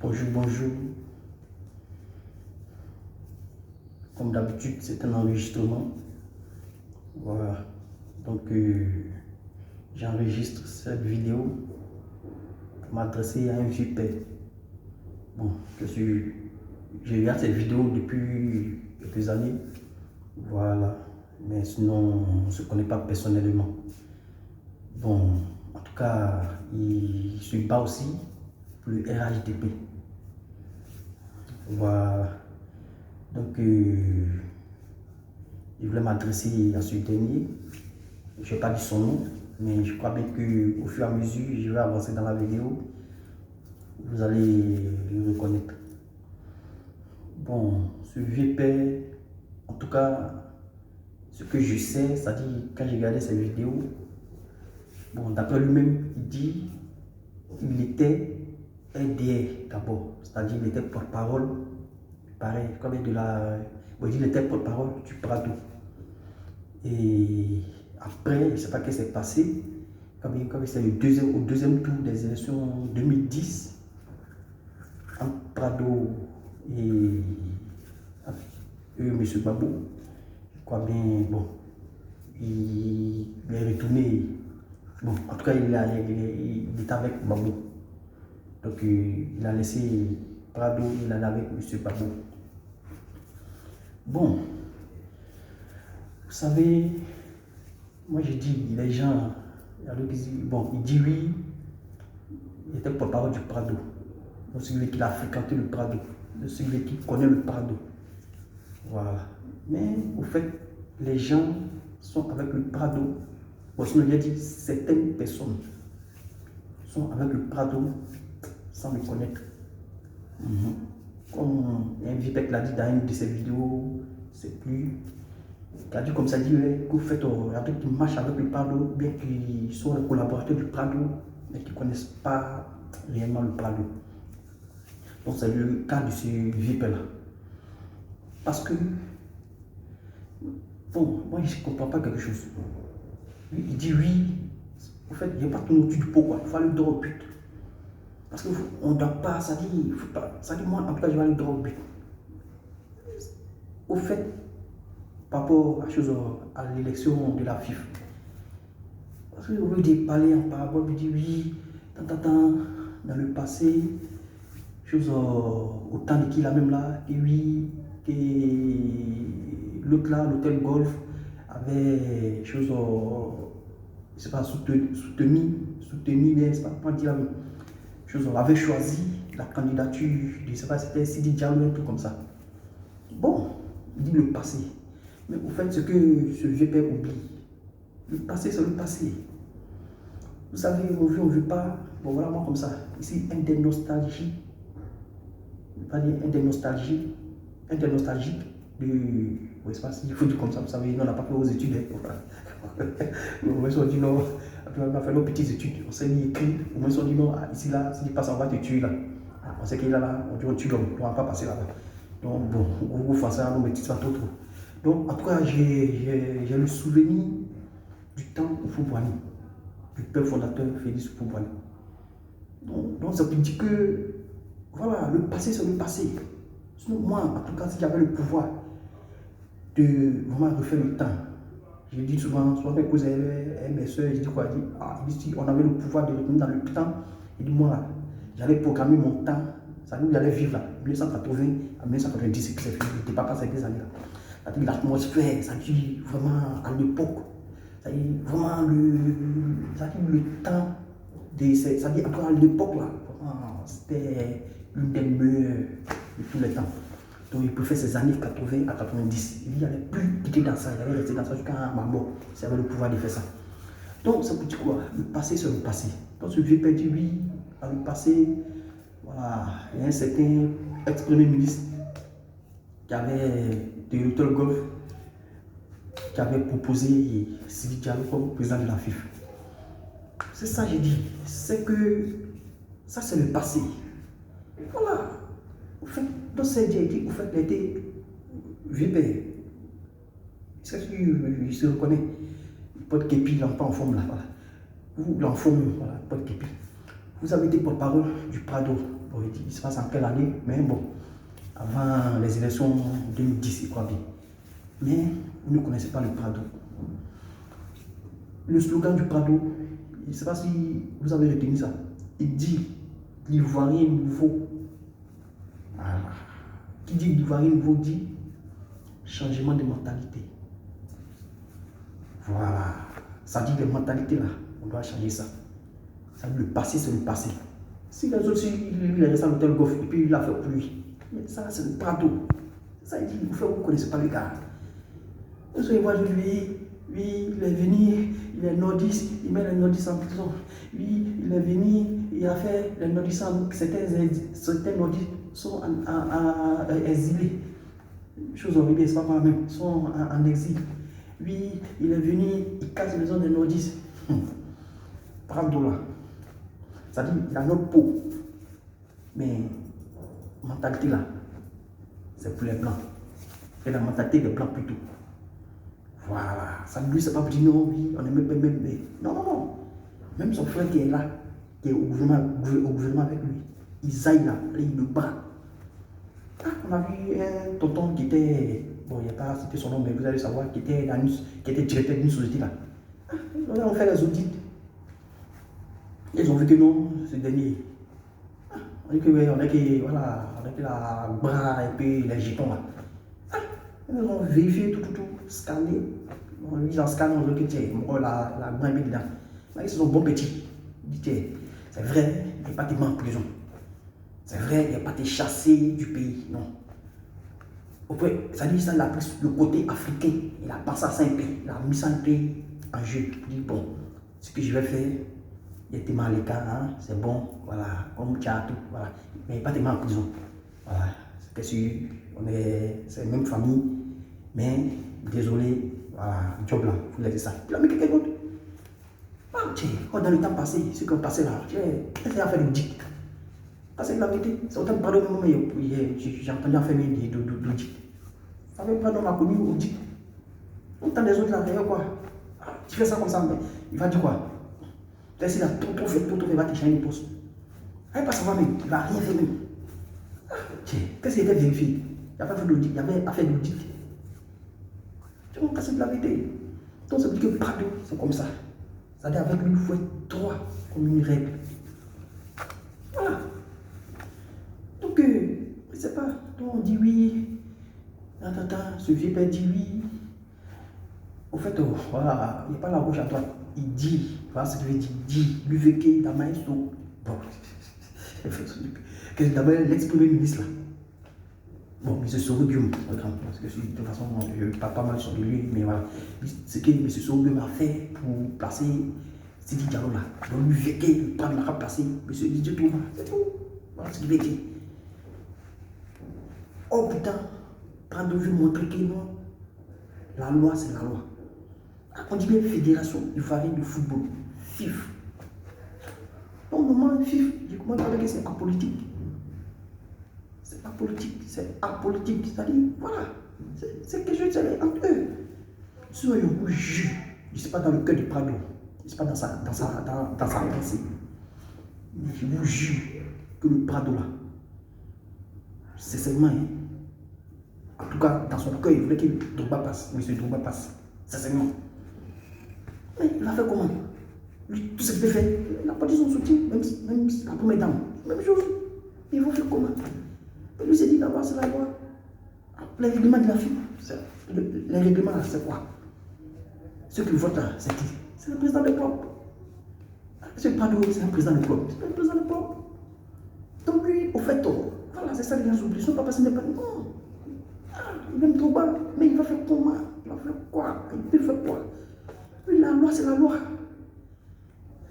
Bonjour, bonjour. Comme d'habitude, c'est un enregistrement. Voilà. Donc, j'enregistre cette vidéo pour m'adresser à un vieux père. Bon, je regarde cette vidéo depuis quelques années. Voilà. Mais sinon, on ne se connaît pas personnellement. Bon, en tout cas, il se bat aussi pour le RHDP. Voilà. Donc, je voulais m'adresser à ce dernier. Je n'ai pas dit son nom, mais je crois bien qu'au fur et à mesure, je vais avancer dans la vidéo. Vous allez le reconnaître. Bon, ce vieux père, en tout cas, ce que je sais, c'est-à-dire quand j'ai regardé cette vidéo, bon, d'après lui-même, il dit qu'il était LDR d'abord, c'est-à-dire il était porte-parole, pareil, comme de la. Bon, il était porte-parole du Prado. Et après, je ne sais pas ce qui s'est passé, quand c'est au deuxième tour des élections 2010, entre Prado et M. Babou, je crois bien, bon, il est retourné, bon, en tout cas, il est avec Babou. Donc, il a laissé Prado, il est avec M. Babou. Bon, vous savez, moi je dis, les gens, bon, il dit oui, il était porte-parole du Prado. Donc, celui qui a fréquenté le Prado, celui qui connaît le Prado. Voilà. Mais au fait, les gens sont avec le Prado. Bon, sinon, il a dit certaines personnes sont avec le Prado sans le connaître. Comme un Vipec l'a dit dans une de ses vidéos, c'est plus. Il a dit comme ça, dit que vous faites un truc qui marche avec le Prado, bien qu'ils sont les collaborateurs du Prado, mais qui ne connaissent pas réellement le Prado. Donc c'est le cas de ce Vipec là. Parce que, bon, moi je ne comprends pas quelque chose. Lui, il dit oui, en fait, il n'y a pas tout autour du pot, quoi. Il faut aller droit au but. Parce qu'on ne doit pas, ça dit, faut pas, ça dit, moi, en tout cas, je vais aller droit au but. Au fait, par rapport à l'élection de la FIFA, parce qu'au lieu de parler en parabole, il dit oui, dans le passé, chose au temps de qui là même là, et oui, et l'autre là, l'hôtel Golf, avait chose, je sais pas, soutenu, mais c'est pas dire la même chose, on avait choisi la candidature, je ne sais pas, c'était Sidi Diallo, un truc comme ça. Bon, il dit le passé. Mais au fait, ce que ce vieux père oublie, le passé, c'est le passé. Vous savez, on ne veut pas, bon voilà, moi comme ça, ici, un des nostalgiques, pas dire un des nostalgiques de. Oui, c'est pas si il faut dire comme ça, vous savez, nous, on n'a pas fait aux études. Au moins, on dit non, on a fait nos petites études, on s'est mis écrit, au moins, on dit non, ici, là, si tu passes, on va te tuer là. On sait qu'il est là, on dit on tue l'homme, on ne va pas passer là-bas. Donc, bon, vous faites ça, nous, mais tu vas trop. Donc, en tout cas, j'ai le souvenir du temps au Fouboani, du père fondateur Félix Fouboani. Donc, ça veut dire que, voilà, le passé, c'est le passé. Sinon, moi, en tout cas, si j'avais le pouvoir de vraiment refaire le temps, je dis souvent, soit mes cousins et mes soeurs, je dis quoi, si on avait le pouvoir de retourner dans le temps, il dit, moi, j'allais programmer mon temps, ça veut dire j'allais vivre là, 1980 à 1990, c'est fini, je n'étais pas passé ces années-là. C'est-à-dire l'atmosphère, ça dit vraiment à l'époque, ça dit vraiment le temps, ça dit encore à l'époque là, c'était l'une des meilleures de tous les temps. Donc il préfère ces années 80 à 90. Il n'allait plus quitter dans ça, il allait rester dans ça jusqu'à ma mort, s'il avait le pouvoir de faire ça. Donc ça veut dire quoi? Le passé, c'est le passé. Donc ce vieux père dit oui, à le passé, voilà, il y a un certain ex-premier ministre qui avait de l'hôtel Golf, qui avait proposé Sidi Diallo comme président de la FIFA. C'est ça, j'ai dit. C'est que ça, c'est le passé. Voilà. Au fait, dans cette dit, au fait, il était vieux père. C'est ce qu'il se reconnaît. Pas de képi, l'enfant en forme là. Voilà. Vous, l'enfant, voilà, pas de képi. vous avez été porte-parole du Prado. Bon, il se passe en quelle année? Mais bon, avant les élections 2010, je crois bien. Mais vous ne connaissez pas le Prado. Le slogan du Prado, je ne sais pas si vous avez retenu ça. Il dit l'Ivoirien nouveau. Voilà. Qui dit l'Ivoirien nouveau dit changement de mentalité. Voilà. Ça dit les mentalités là, on doit changer ça. Ça dit le passé, c'est le passé. Si les autres, il est resté à l'hôtel Golf et puis il a fait pour lui. Mais ça, c'est le Prado. Ça, il dit, vous ne connaissez pas les gars. Vous voyez, lui, il est venu, il est nordiste, il met les nordistes en prison. Lui, il est venu, il a fait les nordistes, certains nordistes sont exilés. Chose horrible, c'est pas la même, sont en exil. Lui, il est venu, il casse les maisons des nordistes. Prado là. Ça dit, il a notre peau. Mais, mentalité là, c'est pour les blancs. Et la mentalité des blancs plutôt. Voilà. Ça lui, c'est pas pour dire non, oui, on est même. Non, non, non. Même son frère qui est là, qui est au gouvernement avec lui, il aille là, il le bat. Ah, on a vu un tonton qui était, bon, il n'y a pas cité son nom, mais vous allez savoir, qui était directeur d'une société là. Ah, on a fait les audits. Ils ont vu que non, ce dernier. Ah, on dit que, ouais, on a que la bras et puis les jetons là. Ah, ils ont vérifié tout, scanné. On lui a scanné, on dit que tiens, la bras est dedans. Ils sont bons petits. Il dit tiens, c'est vrai, il n'y a pas de en prison. C'est vrai, il n'y a pas de chassé du pays, non. Ça dit ça, il a pris le côté africain, il a passé à Saint-Pays, il a mis Saint-Pays en jeu. Il dit bon, ce que je vais faire, il était mal à l'écart, hein, c'est bon, voilà, comme tu as tout, voilà. Mais il n'y a pas de en prison. Voilà, c'est sûr, c'est la même famille, mais désolé, voilà, job là, vous laissez ça. Il a mis quelqu'un d'autre. Ah, tiens, dans le temps passé, ce qu'on passait là, j'ai affaire de dit. Parce que la vérité, c'est autant de pardon, j'ai entendu en faire d'audit. Ça veut pas m'a connu audit. Autant des autres là, d'ailleurs quoi. Tu fais ça comme ça, mais il va dire quoi? Laisse là, tout fait, il va te changer une poste. Il va pas savoir même, il va rien faire même. Tiens, qu'est-ce qu'il était vérifié? Il n'y a pas fait d'audit, il y avait affaire d'audit. Tu vois, c'est de la vérité. Donc ça veut dire que pardon, c'est comme ça. C'est-à-dire avec lui, il faut être droit comme une règle. Voilà. Donc, je ne sais pas, on dit oui, ce vieux père dit oui. Au fait, voilà, il n'y a pas la gauche à droite. Il dit, voilà ce qu'il veut dire, il dit, lui veut qu'il y ait bon, que d'abord l'ex-premier ministre là. Bon, M. Sorobium, parce que de toute façon, je ne parle pas mal sur lui, mais voilà. Ce que M. Sorobium a fait pour placer Sidi Diallo là, donc lui veut qu'il pas de placer M. Didier Touma, c'est tout. Voilà ce qu'il veut dire. Oh putain, Prado veut montrer que non, la loi c'est la loi. On dit bien Fédération Ivoirienne de football, FIF. Donc, normalement, FIF, j'ai commencé à dire que c'est apolitique. C'est pas politique, c'est apolitique. C'est-à-dire, voilà, c'est quelque chose entre eux. Si on vous juge, je ne sais pas dans le cœur de Prado, je ne sais pas dans sa pensée, mais je vous jure que le Prado là, c'est seulement, en tout cas, dans son cœur, il voulait que Drogba passe, M. Drogba passe, c'est seulement. Mais il a fait comment? Lui, tout ce qu'il fait, il n'a pas dit son soutien, même la première dame, même chose. Ils vont faire comment? Mais lui s'est dit d'abord, c'est la loi. Les règlements de la FIFA, les règlements là, c'est quoi? Ceux qui votent là, c'est qui? C'est le président du club. M. Prado, c'est un président du club. C'est le président du club. Donc lui, au fait, voilà, c'est ça les gens oublient. Ils ne sont pas passés n'importe quoi. Non. Il aime trop bas, mais il va faire comment? Il va faire quoi? Il peut faire quoi? Oui, la loi, c'est la loi.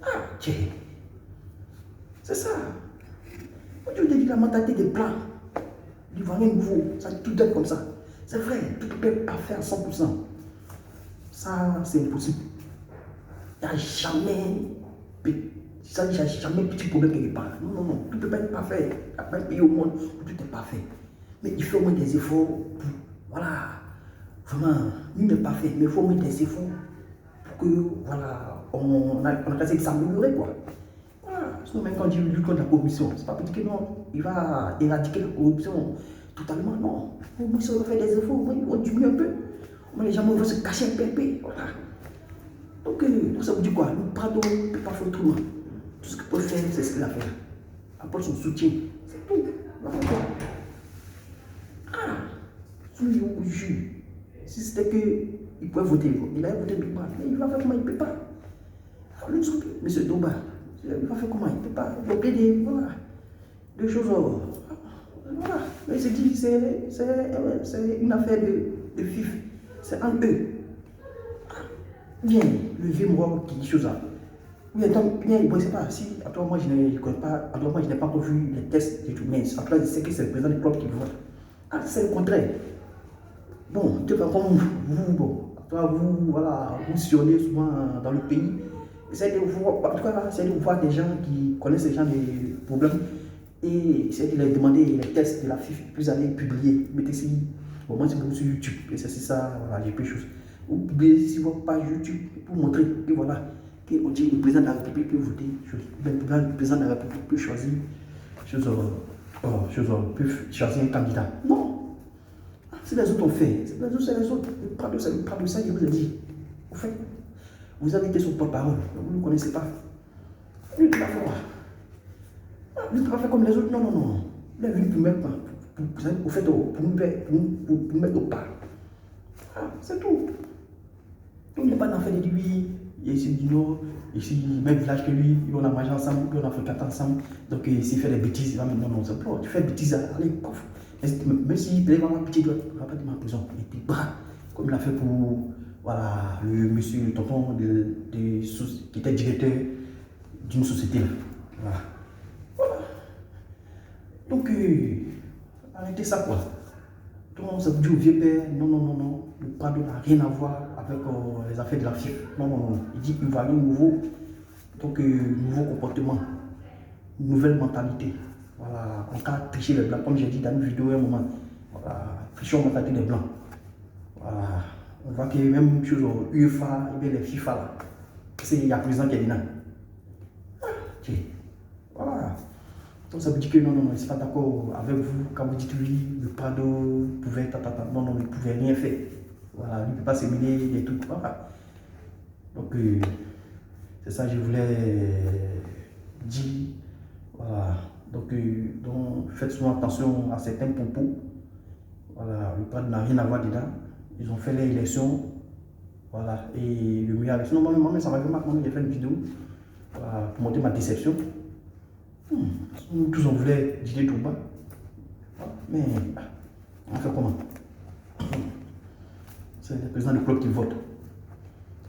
Ah, tiens. C'est ça. Moi, je vous dis la mentalité des blancs. L'Ivoirien nouveau, ça tout être comme ça. C'est vrai, tout ne peut pas faire à 100%. Ça, c'est impossible. Il n'y a jamais petit problème quelque part. Non, non, non, tout ne peut pas être parfait. Il n'y a pas un pays au monde où tout est parfait. Mais il faut au moins des efforts pour, voilà, vraiment, nul n'est parfait, mais il faut au moins des efforts pour que, voilà, on a essayé de s'améliorer, quoi. Voilà, Sinon, même quand il lutte contre la corruption, c'est pas pour dire que non, il va éradiquer la corruption totalement, non. Au moins, si on va faire des efforts, on va diminuer un peu. Au moins, les gens vont se cacher un peu, voilà. Donc, ça vous dit quoi? Le Prado ne peut pas faire autrement. Tout ce qu'il peut faire, c'est ce qu'il a fait. Apporte son soutien. C'est tout. Voilà. Ah, celui au jus. Si c'était qu'il pouvait voter, il allait voter Big Mal. Mais il va faire comment? Il ne peut pas. Alors, le truc, M. Doba, il va faire comment? Il ne peut pas. Il va plaider, voilà. Deux choses. Voilà. Mais c'est dit, c'est une affaire de FIF. C'est en eux. Viens, le vieux moi qui dit chose. Oui, attends, bien, bon, c'est pas si. À toi, moi, je ne connais pas. À toi, moi, je n'ai pas encore vu les tests et tout. Mais à toi, je sais que c'est le président du club qui vote. Ah, c'est le contraire. Bon, tu vois, comme vous, bon, à toi, vous, voilà, vous sillonnez souvent dans le pays. Essayez de voir, en tout cas, essayez de voir des gens qui connaissent ces gens des problèmes et essayez de leur demander les tests de la FIFA, plus aller publier. Mettez ici, au moins, c'est pour sur YouTube. Et c'est ça, voilà, j'ai plus de choses. Vous publiez ici votre page YouTube pour montrer que voilà. Que le président de la République peut voter, le président de la République peut choisir, peut choisir un candidat. Non, c'est les autres ont fait, c'est les autres, c'est les autres. Pas de ça, je vous ai dit. Au fait, vous avez été son porte-parole, vous ne le connaissez pas. Lui, il ne va pas. Lui, il ne va pas faire comme les autres, non, non, non. Il est venu pour mettre, pour mettre au pas. C'est tout. Il n'est pas d'enfant de lui. Il est ici du Nord, ici, même village que lui, on a mangé ensemble, puis on a fait 4 ensemble. Donc, s'il fait des bêtises, il va me dire non, c'est bon, tu fais des bêtises, allez, pof. Même s'il plaît vraiment petit, il ne va pas dire ma prison. Et puis, bah, comme il a fait pour voilà, le monsieur, le tonton qui était directeur d'une société. Là. Voilà. Voilà. Donc, arrêtez ça, quoi. Donc, ça vous dit au vieux père, non, non, non, non, le Prado n'a rien à voir avec les affaires de la FIFA. Non, non, non. Il dit qu'il va aller nouveau, donc nouveau comportement, nouvelle mentalité. Voilà, on va tricher les blancs, comme j'ai dit dans une vidéo à un moment. Voilà, tricher en mentalité des blancs. Voilà, on voit qu'il y a même chose au UEFA et bien les FIFA là. C'est il y a président qui est dedans. Ok, voilà. Donc ça veut dire que non, non, non, je ne suis pas d'accord avec vous quand vous dites oui, le Prado pouvait, non, non, il ne pouvait rien faire. Voilà, il ne peut pas se mêler des trucs. Voilà. Donc, c'est ça que je voulais dire. Voilà. Donc, faites souvent attention à certains propos. Voilà, le Prado n'a rien à voir dedans. Ils ont fait les élections. Voilà, et le mieux avec. Sinon, moi, ça m'a fait mal quand j'ai fait une vidéo voilà, pour montrer ma déception. Nous tous on voulait Didier Drogba, mais on fait comment? C'est le président du club qui vote.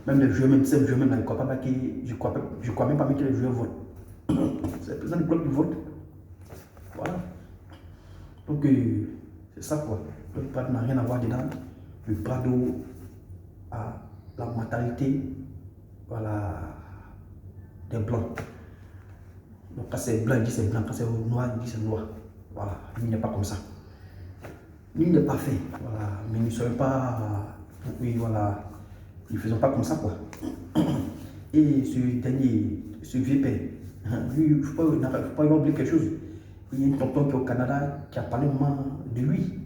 Même les joueurs, même c'est le joueur même, je crois même pas que les joueurs votent. C'est le président du club qui vote. Voilà. Donc c'est ça quoi. Le Prado n'a rien à voir dedans. Le Prado a la mentalité voilà, des blancs. Donc quand c'est blanc, il dit c'est blanc, quand c'est noir, il dit c'est noir. Voilà, lui n'est pas comme ça. Lui n'est pas fait. Voilà, mais nous ne sommes pas. Oui, voilà. Ils ne faisons pas comme ça quoi. Et ce vieux père, lui, il ne faut pas oublier quelque chose. Il y a une tonton qui est au Canada qui a parlé de lui.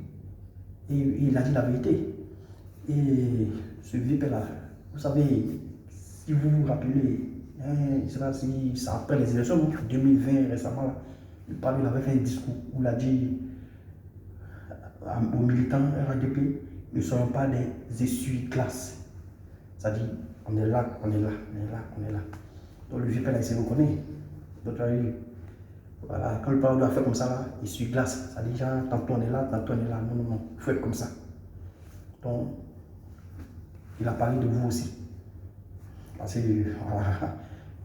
Et il a dit la vérité. Et ce vieux père là, vous savez, si vous vous rappelez, si ça après les élections, 2020 récemment, là, il avait fait un discours où il a dit aux militants RADP, ne soyons pas des essuie-glaces. C'est-à-dire, on est là, on est là, on est là, on est là. Donc le vieux père là, il se reconnaît. Donc voilà, quand le parent doit faire comme ça là, il essuie-glace. C'est-à-dire, genre, tantôt on est là, tantôt on est là. Non, non, non, il faut être comme ça. Donc, il a parlé de vous aussi. Parce que, voilà,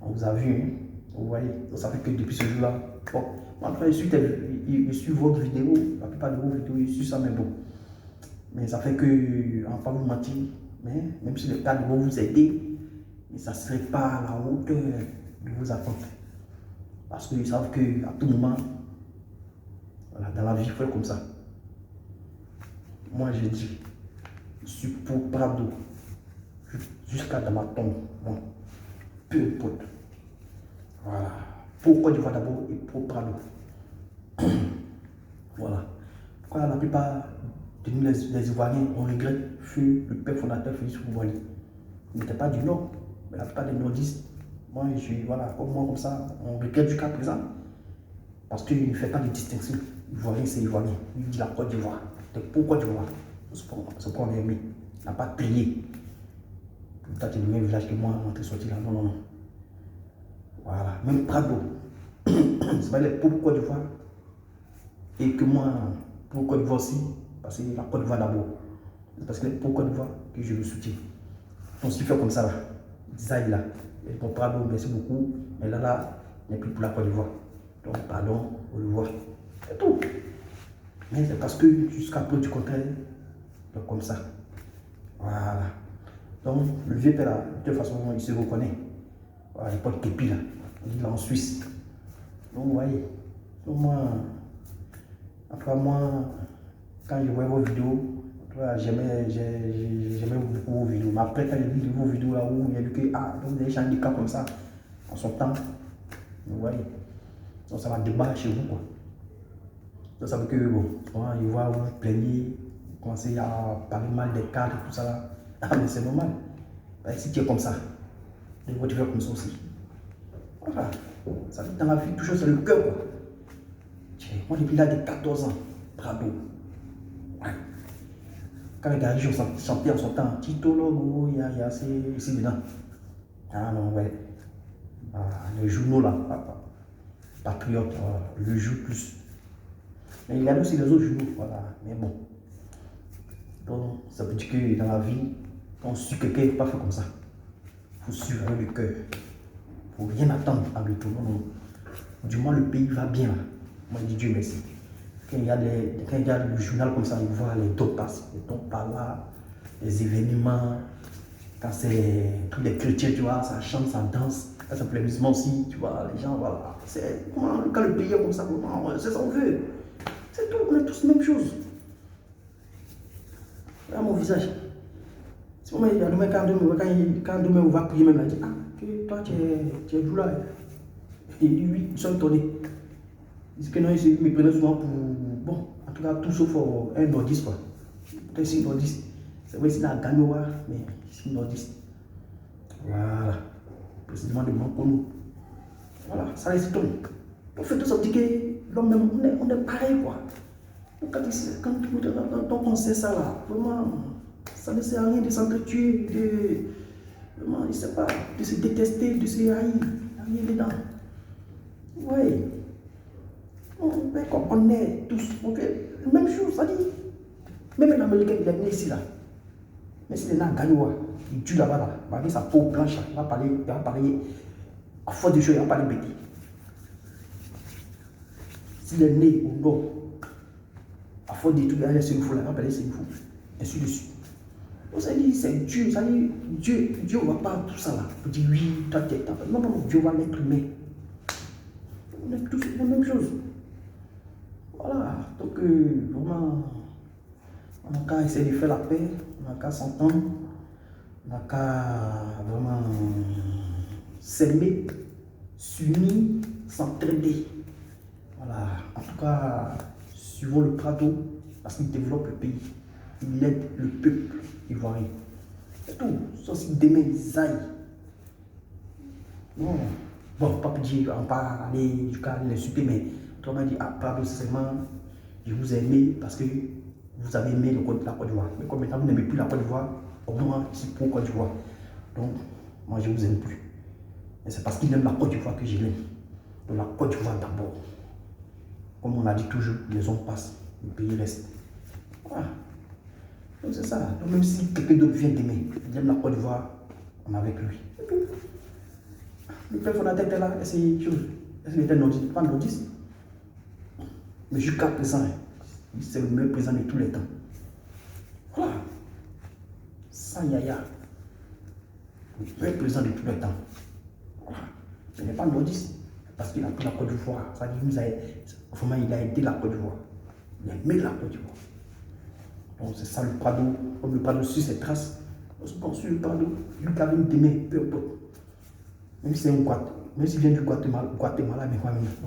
on vous a vu, hein, vous voyez. Donc ça fait que depuis ce jour-là, bon, en tout cas, il suit votre vidéo, la plupart de vos vidéos, il suit ça, mais bon. Mais ça fait que, on ne va pas vous mentir, mais même si le cadre va vous aider, mais ça ne serait pas à la hauteur de vos attentes. Parce qu'ils savent qu'à tout moment, voilà, dans la vie, il faut être comme ça. Moi, j'ai dit, je suis pour Prado, jusqu'à dans ma tombe. Bon, peu importe. Voilà, pour Côte d'Ivoire d'abord et pour Prado. Voilà. Pourquoi la plupart de nous, les Ivoiriens, on regrette fut le père fondateur Félix Houphouët-Boigny. Il n'était pas du Nord, mais la plupart des nordistes, moi, voilà, comme ça, on regrette jusqu'à présent. Parce qu'il ne fait pas de distinction. Ivoirien, c'est Ivoirien. Il dit la Côte d'Ivoire. C'est pour Côte d'Ivoire. C'est pour qu'on aimé. Il n'a pas plié. Peut-être c'est le même village que moi, on est sorti là. Non, non, non. Voilà. Même Prado. C'est pas les pour Côte d'Ivoire. Et que moi, pour Côte d'Ivoire aussi, parce que la Côte d'Ivoire d'abord. C'est parce que pour Côte d'Ivoire que je le soutiens. Donc, ce qu'il fait comme ça là, ça là. Et pour Prado, merci beaucoup. Mais là, il n'y a plus pour la Côte d'Ivoire. Donc, pardon, on le voit. C'est tout. Mais c'est parce que jusqu'à peu du contraire, donc comme ça. Voilà. Donc, le vieux père là, de toute façon, il se reconnaît. Voilà, il porte képi là. Il est là en Suisse. Donc, vous voyez. Donc, moi, après moi, quand je vois vos vidéos, j'aimais beaucoup vos vidéos. Mais après, quand j'ai vu vos vidéos là où il y a vu que, donc vous avez changé de cas comme ça, en son temps, vous voyez. Donc, ça va débattre chez vous, quoi. Donc, ça veut que, bon, il va vous plaigner, vous commencez à parler mal des cadres et tout ça là. Ah, mais c'est normal. Si tu es comme ça, tu vas te faire comme ça aussi. Voilà. Ça veut dire dans la vie, toujours c'est le cœur, quoi. Moi, depuis l'âge de 14 ans, Prado. Ouais. Quand les gars chantaient en son temps, Tito Logo, il y a c'est dedans. Ah non, ouais. Les journaux là, Patriote, le jour plus. Mais il y a aussi les autres journaux, voilà. Mais bon. Donc, ça veut dire que dans la vie, quand on suit quelqu'un, il ne faut pas faire comme ça. Il faut suivre avec le cœur. Il ne faut rien attendre en retour. Non. Du moins, le pays va bien là. Moi, je dis Dieu merci. Quand il y a le journal comme ça, il voit les dons passer. Les dons par là, les événements. Quand c'est tous les chrétiens, tu vois, ça chante, ça danse. Quand c'est pour les musulmans aussi, tu vois, les gens, voilà. Quand le pays est comme ça, c'est ça qu'on veut. C'est tout, on est tous la même chose. Là, mon visage. Si on demain, quand demain on va prier, même là, il dit, toi, tu es d'où là? Il dit, oui, ils sont étonnés. Ils disent que non, ils me prenaient souvent pour, bon, en tout cas, tout sauf un nordiste, quoi. Peut-être c'est un nordiste. C'est vrai, c'est dans Ganoa, mais c'est un nordiste. Voilà. Précisément de Mankono. Voilà, ça les étonne. On fait tout ça, on dit que l'homme même, on est pareil, quoi. Quand on sait ça là, vraiment, ça ne sert à rien de s'entretuer, vraiment, je ne sais pas, de se détester, de se haïr, rien dedans. Oui. On est tous, on fait la même chose, ça dit. Même un Américain, il est né ici là. Mais s'il est né à Ganoa, il tue là-bas là, malgré sa peau blanche, il va parler à force de choses, il va parler bêtis. S'il est né au nord, à force de tout, il va parler Sénifou, ainsi de suite. Donc ça dit, c'est Dieu, ça dit, Dieu ne va pas tout ça là, pour dire oui, toi tu es. Non, Dieu va l'être humain. On est tous la même chose. Voilà, donc vraiment, on n'a qu'à essayer de faire la paix, on n'a qu'à s'entendre, on n'a qu'à vraiment s'aimer, s'unir, s'entraider. Voilà, en tout cas, suivons le Prado parce qu'il développe le pays, il aide le peuple ivoirien. C'est tout, sauf si demain ils aillent. Non, bon, pas dire, on va aller jusqu'à les super, mais autrement dit, Prado, c'est seulement, je vous ai aimé parce que vous avez aimé la Côte d'Ivoire. Mais comme maintenant vous n'aimez plus la Côte d'Ivoire, au moins c'est pour Côte d'Ivoire. Donc, moi je vous aime plus. Et c'est parce qu'il aime la Côte d'Ivoire que je l'aime. Donc la Côte d'Ivoire d'abord. Comme on l'a dit toujours, les hommes passent, le pays reste. Voilà. Donc c'est ça. Donc même si quelqu'un d'autre vient d'aimer, il aime la Côte d'Ivoire, on est avec lui. Le père fondateur était là, et c'est une chose. Est-ce qu'il était nordiste? Pas nordiste. Mais jusqu'à présent, c'est le meilleur président de tous les temps. Voilà. Sans Yaya. Le meilleur président de tous les temps. Voilà. Il n'est pas nordiste. Parce qu'il a pris la Côte d'Ivoire. Ça dit, vraiment, il a aidé la Côte d'Ivoire. Il a aimé la Côte d'Ivoire. Donc c'est ça le Prado. Comme le Prado suit ses traces, on se pense sur le Prado. Lui qui avait une démé, peu importe. Même si c'est un quad, Même s'il vient du Guatemala, mais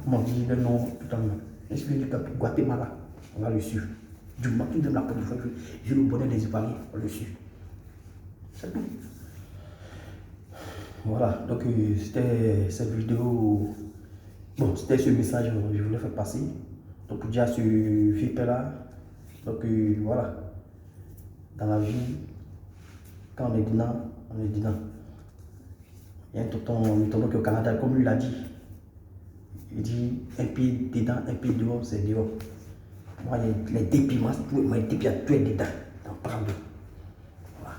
comment on dit le nom tout à l'heure. Même s'il vient du Guatemala, on va le suivre. Du moment qu'il donne la Côte d'Ivoire, j'ai le bonheur des Ivoiriens, on le suit. C'est tout. Voilà, donc c'était cette vidéo. Bon, c'était ce message que je voulais faire passer. Donc pour dire à ce vieux là, donc voilà, dans la vie, quand on est dedans, on est dedans. Il y a un tonton qui est au Canada, comme lui l'a dit. Il dit un pied dedans, un pied dehors, c'est dehors. Moi, les dépits, moi, les dépits, tout est dedans, dans Prado. Voilà.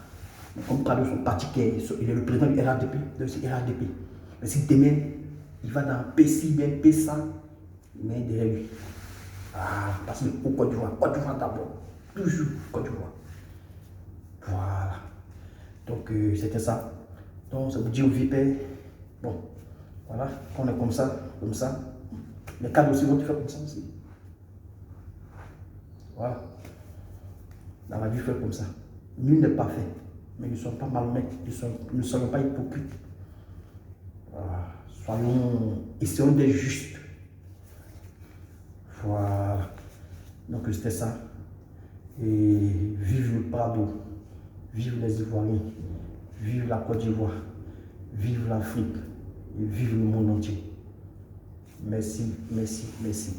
Comme Prado, son parti, il est le président du RADP, de ce RADP. Mais si demain, il va dans P6, bien P100, mais derrière lui. Ah, parce que au Côte d'Ivoire d'abord. Toujours Côte d'Ivoire. Voilà. Donc, c'était ça. Donc, ça vous dit au vipère, bon, voilà, on est comme ça. Les cadres aussi vont te faire comme ça aussi. Voilà. Dans la vie, il faut faire comme ça. Nul n'est pas fait, mais ne soyons pas malhonnêtes, ne soyons pas hypocrites. Voilà. Essayons d'être justes. Voilà. Donc, c'était ça. Et vive le Prado, vive les Ivoiriens, vive la Côte d'Ivoire, vive l'Afrique et vive le monde entier. Merci, merci, merci.